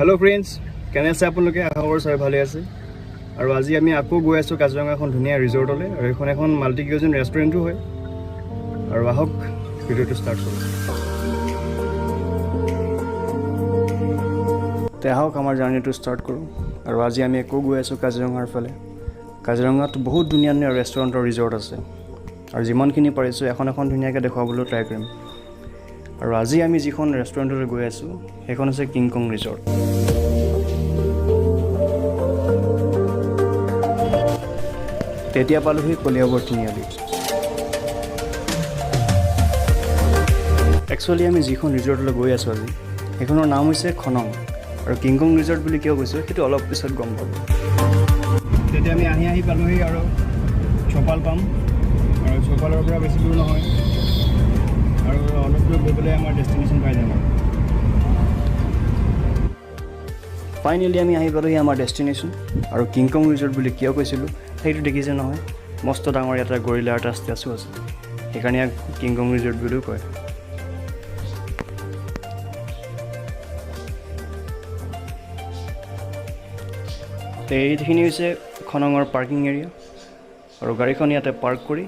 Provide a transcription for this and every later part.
Hello friends, কেনে আছে আপোনালোকে? আশা কৰোঁ সবাই ভালে আছে। আৰু আজি আমি আকৌ গৈ আছোঁ কাজিৰঙা এখন ধুনীয়া ৰিজৰ্টলৈ আৰু এখন এখন মাল্টি কিউজিন ৰেষ্টুৰেণ্টো হয়। আৰু আহক ভিডিঅ'টো ষ্টাৰ্ট কৰোঁ। তে আহক আমাৰ জাৰ্ণিটো ষ্টাৰ্ট কৰোঁ। আৰু আজি আমি আকৌ গৈ আছোঁ কাজিৰঙাৰ ফালে। কাজিৰঙাত বহুত ধুনীয়া ধুনীয়া ৰেষ্টুৰেণ্ট আৰু ৰিজৰ্ট আছে। আৰু যিমানখিনি পাৰিছোঁ এখন এখন ধুনীয়াকৈ দেখুৱাবলৈ ট্ৰাই কৰিম। আৰু আজি আমি যিখন ৰেষ্টুৰেণ্টলৈ গৈ আছোঁ সেইখন হৈছে কিংকং ৰিজৰ্ট। তেতিয়া পালোহি কলিয়াবৰ তিনিআলি। একচুৱেলি আমি যিখন ৰিজৰ্টলৈ গৈ আছোঁ আজি সেইখনৰ নাম হৈছে খনং। আৰু কিংকং ৰিজৰ্ট বুলি কিয় কৈছোঁ সেইটো অলপ পিছত গম পাব। তেতিয়া আমি আহি পালোহি আৰু চপাল পাম। আৰু চপালৰ পৰা বেছি দূৰ নহয় আৰু অলপ দূৰ গৈ পেলাই আমাৰ ডেষ্টিনেশ্যন পাই যাম। ফাইনেলি আমি আহি পালোহি আমাৰ ডেষ্টিনেশ্যন। আৰু কিংকং ৰিজৰ্ট বুলি কিয় কৈছিলোঁ সেইটো দেখিছে নহয়, মস্ত ডাঙৰ এটা গৰিলা এটা ষ্টেচু আছে, সেইকাৰণে ইয়াক কিংকং ৰিজৰ্ট বুলিও কয়। তো এইখিনি হৈছে খনঙৰ পাৰ্কিং এৰিয়া। আৰু গাড়ীখন ইয়াতে পাৰ্ক কৰি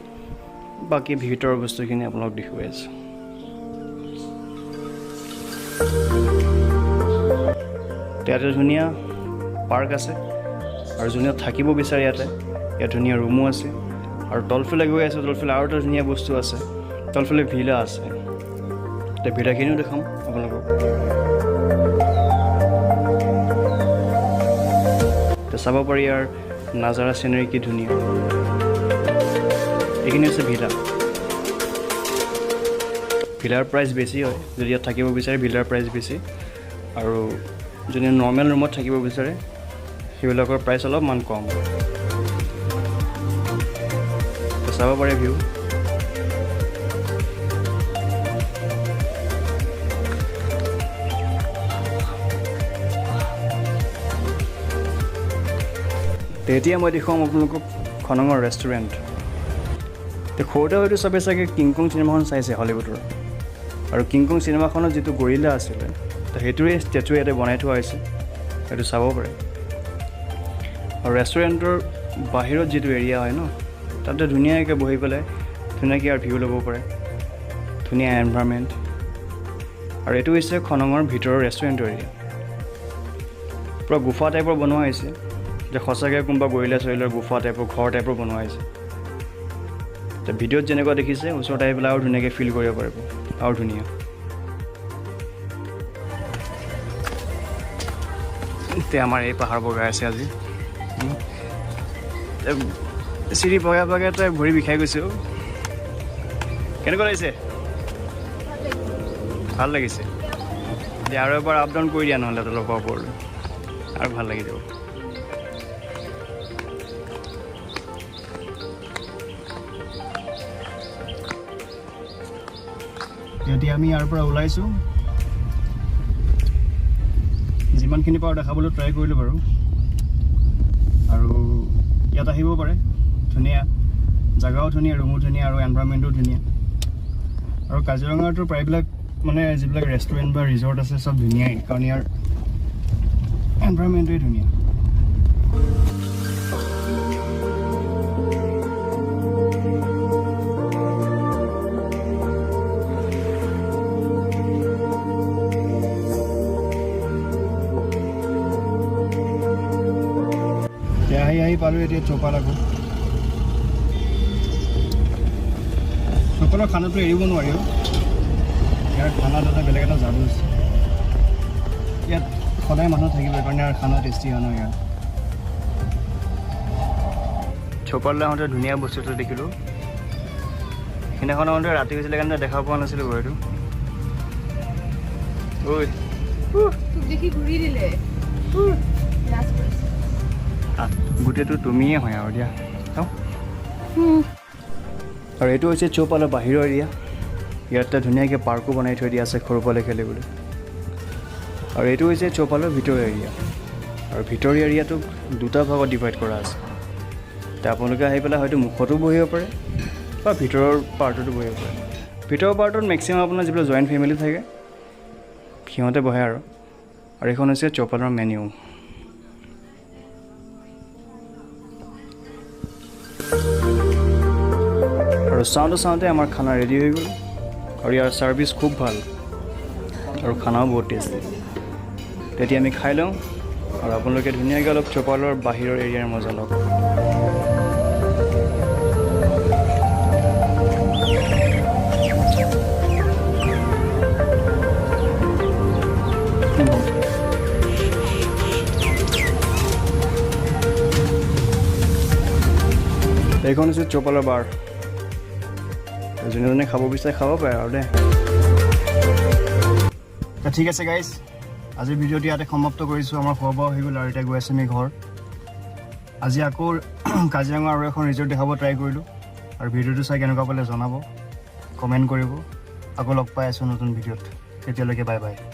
বাকী ভিতৰৰ বস্তুখিনি আপোনালোক দেখুৱাই আছোঁ। ইয়াতে ধুনীয়া পাৰ্ক আছে আৰু যোনে থাকিব বিচাৰে ইয়াত ধুনীয়া ৰুমো আছে। আৰু তলফালে গৈ আছোঁ, তলফালে আৰু এটা ধুনীয়া বস্তু আছে, তলফালে ভিলা আছে। এতিয়া ভিলাখিনিও দেখাম আপোনালোকক। এতিয়া চাব পাৰি ইয়াৰ নাজাৰা চিনেৰী কি ধুনীয়া। এইখিনি হৈছে ভিলা। ভিলাৰ প্ৰাইচ বেছি হয়, যদি ইয়াত থাকিব বিচাৰে ভিলাৰ প্ৰাইচ বেছি। আৰু যোনে নৰ্মেল ৰুমত থাকিব বিচাৰে সেইবিলাকৰ প্ৰাইচ অলপমান কম। চাব পাৰে ভিউ। তেতিয়া মই দেখুৱাম আপোনালোকক খনঙৰ ৰেষ্টুৰেণ্ট। সৰুতে হয়তো চবেই চাগে কিংকং চিনেমাখন চাইছে হলিউডৰ। আৰু কিংকং চিনেমাখনত যিটো গৰিলা আছিলে তো সেইটোৱে ষ্টেচু ইয়াতে বনাই থোৱা হৈছে, সেইটো চাব পাৰে। আৰু ৰেষ্টুৰেণ্টৰ বাহিৰত যিটো এৰিয়া হয় ন, তাতে ধুনীয়াকৈ বহি পেলাই ধুনীয়াকৈ আৰু ভিউ ল'ব পাৰে, ধুনীয়া এনভাইৰনমেণ্ট। আৰু এইটো হৈছে খনঙৰ ভিতৰৰ ৰেষ্টুৰেণ্টৰ এৰিয়া। পূৰা গুফা টাইপৰ বনোৱা হৈছে, যে সঁচাকৈ কোনোবা গৰিলা চৰিলাৰ গুফা টাইপৰ ঘৰ টাইপৰ বনোৱা হৈছে। তো ভিডিঅ'ত যেনেকুৱা দেখিছে ওচৰত আহি পেলাই আৰু ধুনীয়াকৈ ফিল কৰিব পাৰিব, আৰু ধুনীয়া। এতিয়া আমাৰ এই পাহাৰ বগাই আছে আজি। চিৰি বগাই বগাই তই ভৰি বিষাই গৈছোঁ। কেনেকুৱা লাগিছে? ভাল লাগিছে। এতিয়া আৰু এবাৰ আপ ডাউন কৰি দিয়া নহ'লে তলৰ ওপৰলৈ, আৰু ভাল লাগি যাব। এতিয়া আমি ইয়াৰ পৰা ওলাইছোঁ। যিমানখিনি পাৰোঁ দেখাবলৈ ট্ৰাই কৰিলোঁ বাৰু। আৰু ইয়াত আহিব পাৰে, ধুনীয়া জেগাও ধুনীয়া, ৰুমো ধুনীয়া, আৰু এনভাইৰনমেণ্টো ধুনীয়া। আৰু কাজিৰঙাটো প্ৰায়বিলাক মানে যিবিলাক ৰেষ্টুৰেণ্ট বা ৰিজৰ্ট আছে চব ধুনীয়াই, কাৰণ ইয়াৰ এনভাইৰনমেণ্টোৱে ধুনীয়া। আহি পালোঁ এতিয়া চপাল। আকৌ চপালৰ খানাটো এৰিব নোৱাৰি। ইয়াৰ খানাত এটা বেলেগ এটা যাদু আছে। ইয়াত সদায় মানুহ থাকিব, সেইকাৰণে ইয়াৰ খানা টেষ্টি হয় ন। ইয়াৰ চপাললৈ আহোঁতে ধুনীয়া বস্তু এটা দেখিলোঁ। সেইদিনাখন আহোঁতে ৰাতি হৈছিলে কাৰণে দেখা পোৱা নাছিলোঁ বাৰু। এইটো ঐ দেখি ঘূৰি দিলে গোটেইটো তুমিয়ে হয় আৰু দিয়া। আৰু এইটো হৈছে চৌপালৰ বাহিৰৰ এৰিয়া। ইয়াতে ধুনীয়াকৈ পাৰ্কো বনাই থৈ দিয়া আছে সৰু পোৱালি খেলিবলৈ। আৰু এইটো হৈছে চৌপালৰ ভিতৰৰ এৰিয়া। আৰু ভিতৰৰ এৰিয়াটো দুটা ভাগত ডিভাইড কৰা আছে। এতিয়া আপোনালোকে আহি পেলাই হয়তো মুখতো বহিব পাৰে বা ভিতৰৰ পাৰ্টতো বহিব পাৰে। ভিতৰৰ পাৰ্টত মেক্সিমাম আপোনাৰ যিবিলাক জইণ্ট ফেমিলি থাকে সিহঁতে বহে। আৰু আৰু এইখন হৈছে চৌপালৰ মেনিউ। আৰু চাওঁতে আমাৰ খানা ৰেডি হৈ গ'ল আৰু ইয়াৰ ছাৰ্ভিচ খুব ভাল আৰু খানাও বহুত টেষ্টি। তেতিয়া আমি খাই লওঁ আৰু আপোনালোকে ধুনীয়াকৈ অলপ চৌপালৰ বাহিৰৰ এৰিয়াৰ মজা লওক। এইখন হৈছে চৌপালৰ বাৰ। যোনে যোনে খাব বিচাৰে খাব পাৰে আৰু দেই। ঠিক আছে গাইজ, আজিৰ ভিডিঅ'টো ইয়াতে সমাপ্ত কৰিছোঁ। আমাৰ খোৱা বোৱা হৈ গ'ল আৰু এতিয়া গৈ আছোঁ আমি ঘৰ। আজি আকৌ কাজিৰঙা আৰু এখন ৰিজৰ্ট দেখাব ট্ৰাই কৰিলোঁ আৰু ভিডিঅ'টো চাই কেনেকুৱা পালে জনাব, কমেণ্ট কৰিব। আকৌ লগ পাই আছোঁ নতুন ভিডিঅ'ত। তেতিয়ালৈকে বাই বাই।